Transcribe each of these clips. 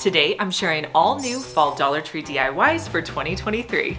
Today, I'm sharing all new fall Dollar Tree DIYs for 2023.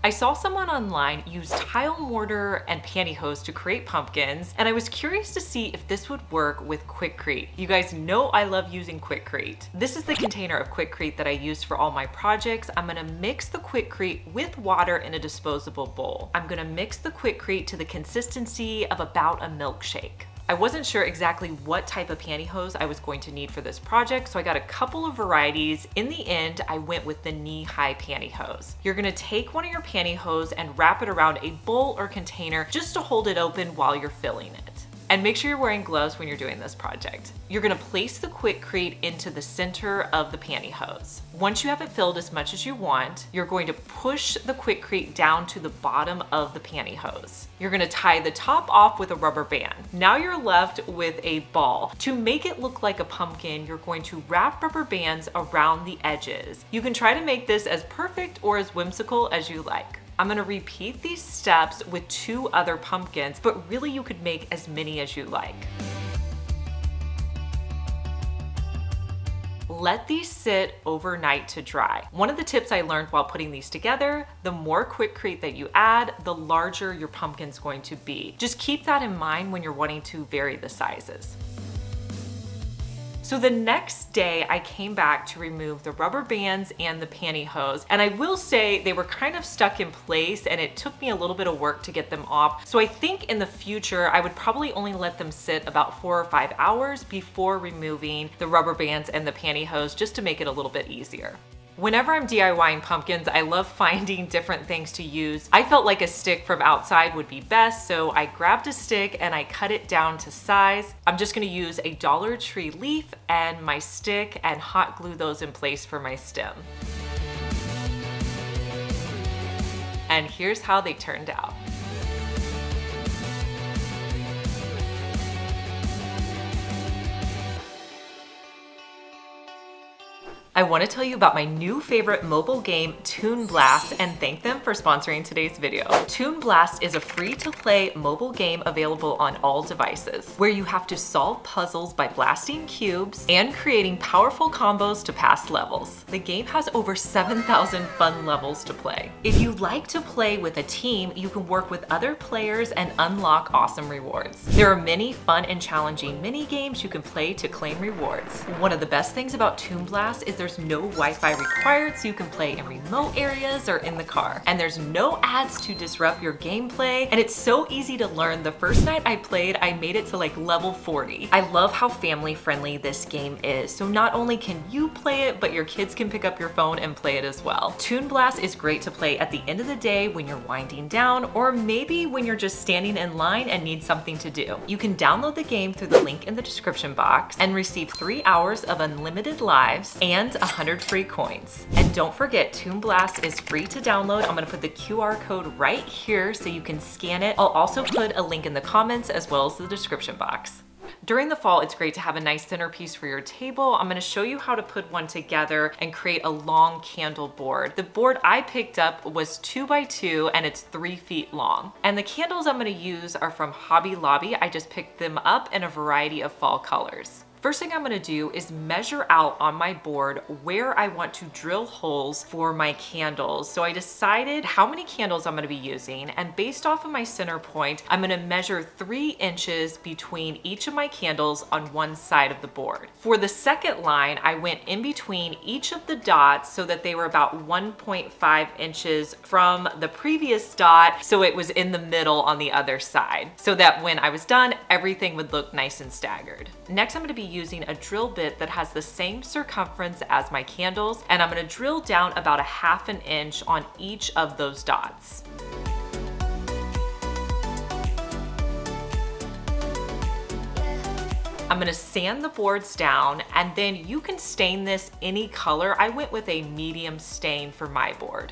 I saw someone online use tile mortar and pantyhose to create pumpkins, and I was curious to see if this would work with Quikrete. You guys know I love using Quikrete. This is the container of Quikrete that I use for all my projects. I'm gonna mix the Quikrete with water in a disposable bowl. I'm gonna mix the Quikrete to the consistency of about a milkshake. I wasn't sure exactly what type of pantyhose I was going to need for this project, so I got a couple of varieties. In the end, I went with the knee-high pantyhose. You're gonna take one of your pantyhose and wrap it around a bowl or container just to hold it open while you're filling it. And make sure you're wearing gloves when you're doing this project. You're gonna place the Quikrete into the center of the pantyhose. Once you have it filled as much as you want, you're going to push the Quikrete down to the bottom of the pantyhose. You're gonna tie the top off with a rubber band. Now you're left with a ball. To make it look like a pumpkin, you're going to wrap rubber bands around the edges. You can try to make this as perfect or as whimsical as you like. I'm gonna repeat these steps with 2 other pumpkins, but really you could make as many as you like. Let these sit overnight to dry. One of the tips I learned while putting these together, the more Quikrete that you add, the larger your pumpkin's going to be. Just keep that in mind when you're wanting to vary the sizes. So the next day I came back to remove the rubber bands and the pantyhose, and I will say they were kind of stuck in place and it took me a little bit of work to get them off. So I think in the future I would probably only let them sit about 4 or 5 hours before removing the rubber bands and the pantyhose, just to make it a little bit easier. Whenever I'm DIYing pumpkins, I love finding different things to use. I felt like a stick from outside would be best, so I grabbed a stick and I cut it down to size. I'm just gonna use a Dollar Tree leaf and my stick and hot glue those in place for my stem. And here's how they turned out. I want to tell you about my new favorite mobile game, Toon Blast, and thank them for sponsoring today's video. Toon Blast is a free-to-play mobile game available on all devices, where you have to solve puzzles by blasting cubes and creating powerful combos to pass levels. The game has over 7,000 fun levels to play. If you like to play with a team, you can work with other players and unlock awesome rewards. There are many fun and challenging mini games you can play to claim rewards. One of the best things about Toon Blast is there's no Wi-Fi required, so you can play in remote areas or in the car. And there's no ads to disrupt your gameplay, and it's so easy to learn. The first night I played, I made it to like level 40. I love how family friendly this game is. So not only can you play it, but your kids can pick up your phone and play it as well. Toon Blast is great to play at the end of the day when you're winding down, or maybe when you're just standing in line and need something to do. You can download the game through the link in the description box and receive 3 hours of unlimited lives and 100 free coins. And don't forget, Toon Blast is free to download. I'm gonna put the QR code right here so you can scan it. I'll also put a link in the comments as well as the description box. During the fall, it's great to have a nice centerpiece for your table. I'm gonna show you how to put one together and create a long candle board. The board I picked up was 2 by 2 and it's 3 feet long. And the candles I'm gonna use are from Hobby Lobby. I just picked them up in a variety of fall colors. First thing I'm gonna do is measure out on my board where I want to drill holes for my candles. So I decided how many candles I'm gonna be using, and based off of my center point, I'm gonna measure 3 inches between each of my candles on one side of the board. For the second line, I went in between each of the dots so that they were about 1.5 inches from the previous dot, so it was in the middle on the other side, so that when I was done, everything would look nice and staggered. Next, I'm gonna be using a drill bit that has the same circumference as my candles, and I'm gonna drill down about 1/2 inch on each of those dots. I'm gonna sand the boards down, and then you can stain this any color. I went with a medium stain for my board.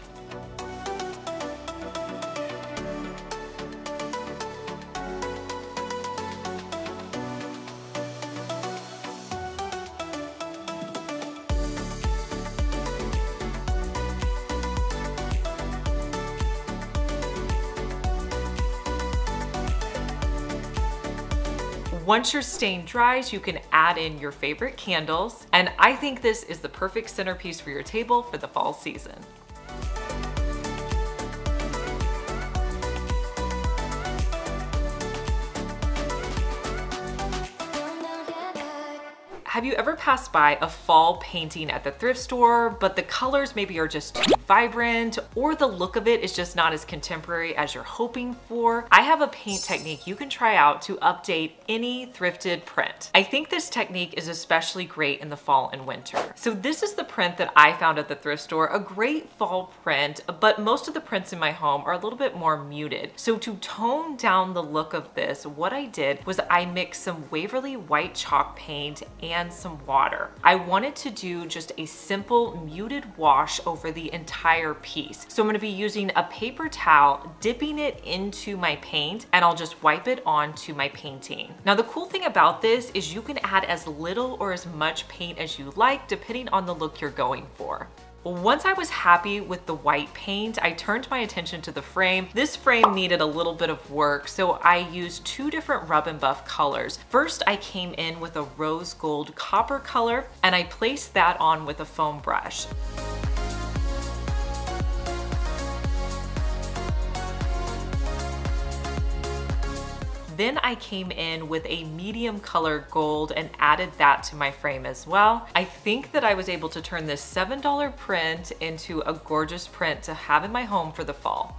Once your stain dries, you can add in your favorite candles, and I think this is the perfect centerpiece for your table for the fall season. Have you ever passed by a fall painting at the thrift store, but the colors maybe are just too vibrant, or the look of it is just not as contemporary as you're hoping for? I have a paint technique you can try out to update any thrifted print. I think this technique is especially great in the fall and winter. So this is the print that I found at the thrift store, a great fall print, but most of the prints in my home are a little bit more muted. So to tone down the look of this, what I did was I mixed some Waverly white chalk paint and some water. I wanted to do just a simple muted wash over the entire piece. So I'm going to be using a paper towel, dipping it into my paint, and I'll just wipe it onto my painting. Now the cool thing about this is you can add as little or as much paint as you like depending on the look you're going for. Once I was happy with the white paint, I turned my attention to the frame. This frame needed a little bit of work, so I used two different rub and buff colors. First, I came in with a rose gold copper color, and I placed that on with a foam brush. Then I came in with a medium color gold and added that to my frame as well. I think that I was able to turn this $7 print into a gorgeous print to have in my home for the fall.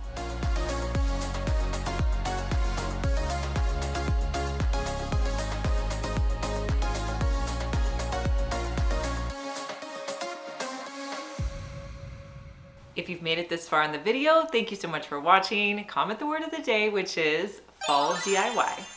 If you've made it this far in the video, thank you so much for watching. Comment the word of the day, which is fall DIY.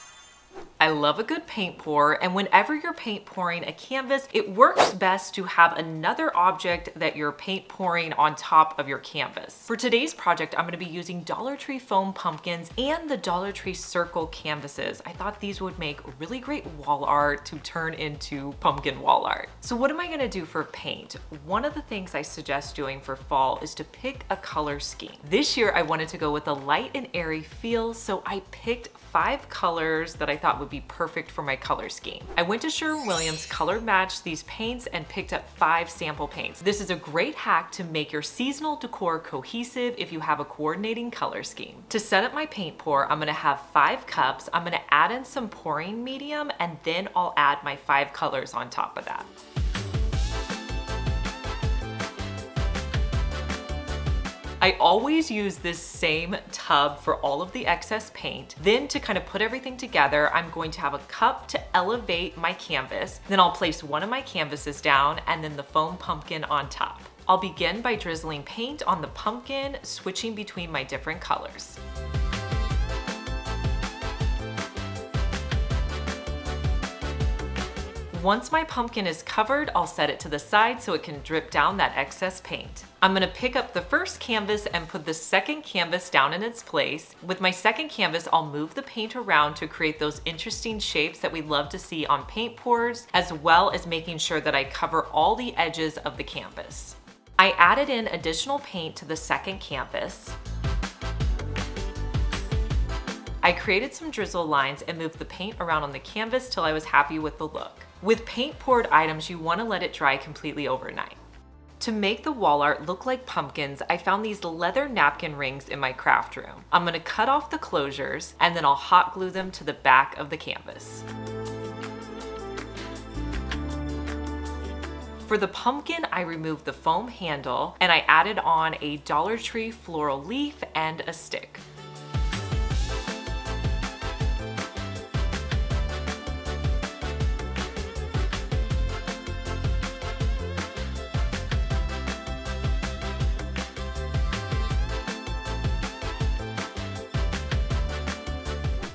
I love a good paint pour, and whenever you're paint pouring a canvas, it works best to have another object that you're paint pouring on top of your canvas. For today's project, I'm going to be using Dollar Tree foam pumpkins and the Dollar Tree circle canvases. I thought these would make really great wall art to turn into pumpkin wall art. So what am I going to do for paint? One of the things I suggest doing for fall is to pick a color scheme. This year, I wanted to go with a light and airy feel, so I picked 5 colors that I thought would be perfect for my color scheme. I went to Sherwin-Williams, color matched these paints, and picked up 5 sample paints. This is a great hack to make your seasonal decor cohesive if you have a coordinating color scheme. To set up my paint pour, I'm gonna have 5 cups. I'm gonna add in some pouring medium, and then I'll add my 5 colors on top of that. I always use this same tub for all of the excess paint. Then to kind of put everything together, I'm going to have a cup to elevate my canvas. Then I'll place one of my canvases down and then the foam pumpkin on top. I'll begin by drizzling paint on the pumpkin, switching between my different colors. Once my pumpkin is covered, I'll set it to the side so it can drip down that excess paint. I'm gonna pick up the first canvas and put the second canvas down in its place. With my second canvas, I'll move the paint around to create those interesting shapes that we love to see on paint pours, as well as making sure that I cover all the edges of the canvas. I added in additional paint to the second canvas. I created some drizzle lines and moved the paint around on the canvas till I was happy with the look. With paint poured items, you want to let it dry completely overnight. To make the wall art look like pumpkins, I found these leather napkin rings in my craft room. I'm going to cut off the closures and then I'll hot glue them to the back of the canvas. For the pumpkin, I removed the foam handle and I added on a Dollar Tree floral leaf and a stick.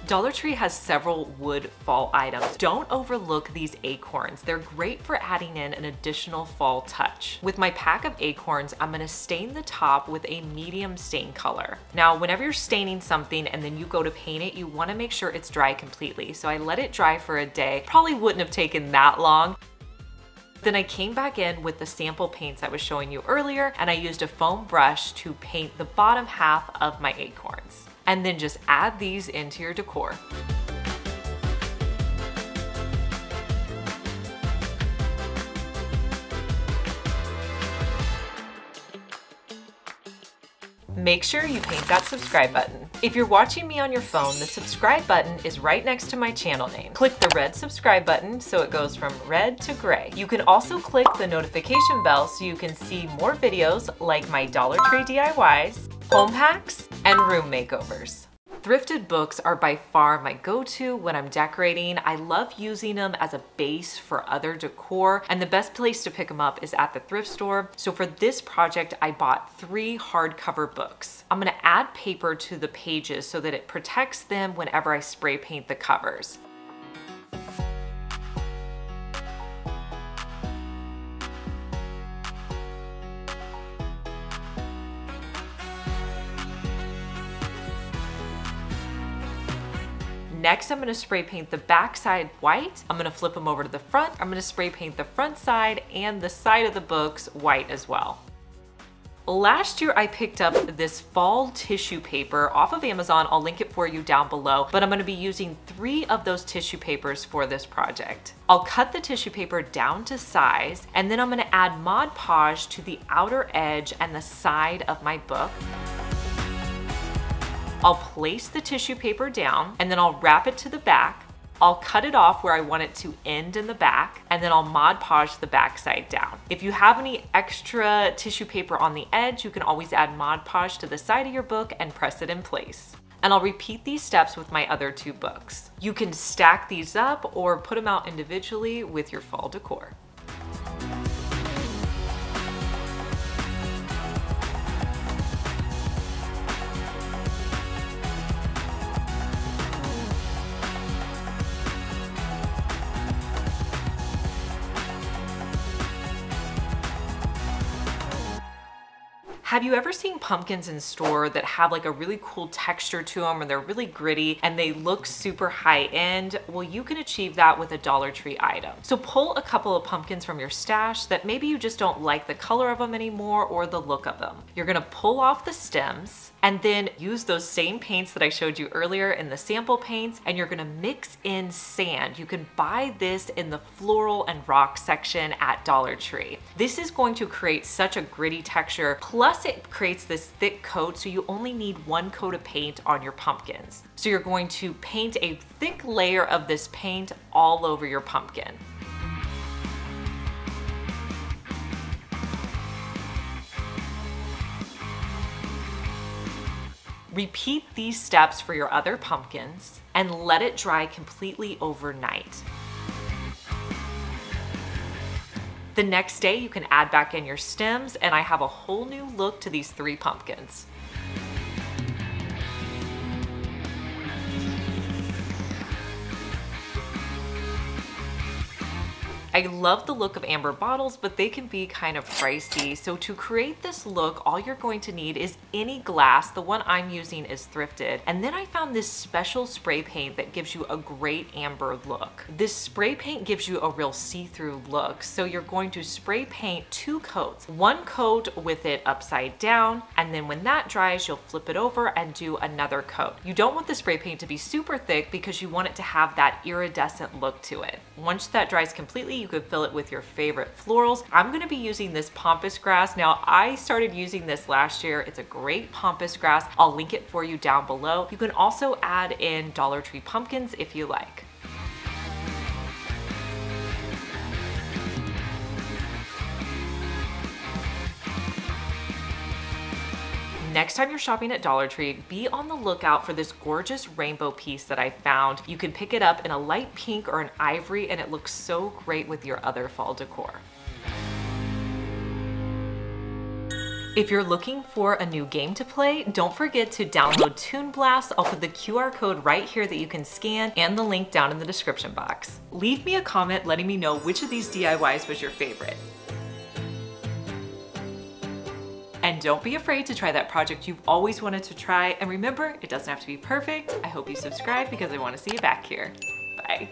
Dollar Tree has several wood fall items. Don't overlook these acorns. They're great for adding in an additional fall touch. With my pack of acorns, I'm gonna stain the top with a medium stain color. Now, whenever you're staining something and then you go to paint it, you wanna make sure it's dry completely. So I let it dry for a day. Probably wouldn't have taken that long. Then I came back in with the sample paints I was showing you earlier, and I used a foam brush to paint the bottom half of my acorns. And then just add these into your decor. Make sure you paint that subscribe button. If you're watching me on your phone, the subscribe button is right next to my channel name. Click the red subscribe button so it goes from red to gray. You can also click the notification bell so you can see more videos like my Dollar Tree DIYs, home hacks, and room makeovers. Thrifted books are by far my go-to when I'm decorating. I love using them as a base for other decor, and the best place to pick them up is at the thrift store. So for this project, I bought 3 hardcover books. I'm gonna add paper to the pages so that it protects them whenever I spray paint the covers. Next, I'm gonna spray paint the back side white. I'm gonna flip them over to the front. I'm gonna spray paint the front side and the side of the books white as well. Last year, I picked up this fall tissue paper off of Amazon. I'll link it for you down below, but I'm gonna be using 3 of those tissue papers for this project. I'll cut the tissue paper down to size, and then I'm gonna add Mod Podge to the outer edge and the side of my book. I'll place the tissue paper down, and then I'll wrap it to the back. I'll cut it off where I want it to end in the back, and then I'll Mod Podge the back side down. If you have any extra tissue paper on the edge, you can always add Mod Podge to the side of your book and press it in place. And I'll repeat these steps with my other 2 books. You can stack these up or put them out individually with your fall decor. Have you ever seen pumpkins in store that have like a really cool texture to them, or they're really gritty and they look super high end? Well, you can achieve that with a Dollar Tree item. So pull a couple of pumpkins from your stash that maybe you just don't like the color of them anymore or the look of them. You're gonna pull off the stems and then use those same paints that I showed you earlier in the sample paints, and you're gonna mix in sand. You can buy this in the floral and rock section at Dollar Tree. This is going to create such a gritty texture, plus it creates this thick coat, so you only need 1 coat of paint on your pumpkins. So you're going to paint a thick layer of this paint all over your pumpkin. Repeat these steps for your other pumpkins and let it dry completely overnight. The next day, you can add back in your stems, and I have a whole new look to these 3 pumpkins. I love the look of amber bottles, but they can be kind of pricey. So to create this look, all you're going to need is any glass. The one I'm using is thrifted. And then I found this special spray paint that gives you a great amber look. This spray paint gives you a real see-through look. So you're going to spray paint 2 coats. 1 coat with it upside down, and then when that dries, you'll flip it over and do another coat. You don't want the spray paint to be super thick because you want it to have that iridescent look to it. Once that dries completely, you could fill it with your favorite florals. I'm gonna be using this pampas grass. Now, I started using this last year. It's a great pampas grass. I'll link it for you down below. You can also add in Dollar Tree pumpkins if you like. Next time you're shopping at Dollar Tree, be on the lookout for this gorgeous rainbow piece that I found. You can pick it up in a light pink or an ivory, and it looks so great with your other fall decor. If you're looking for a new game to play, don't forget to download Toon Blast. I'll put the QR code right here that you can scan and the link down in the description box. Leave me a comment letting me know which of these DIYs was your favorite. And don't be afraid to try that project you've always wanted to try. And remember, it doesn't have to be perfect. I hope you subscribe because I want to see you back here. Bye.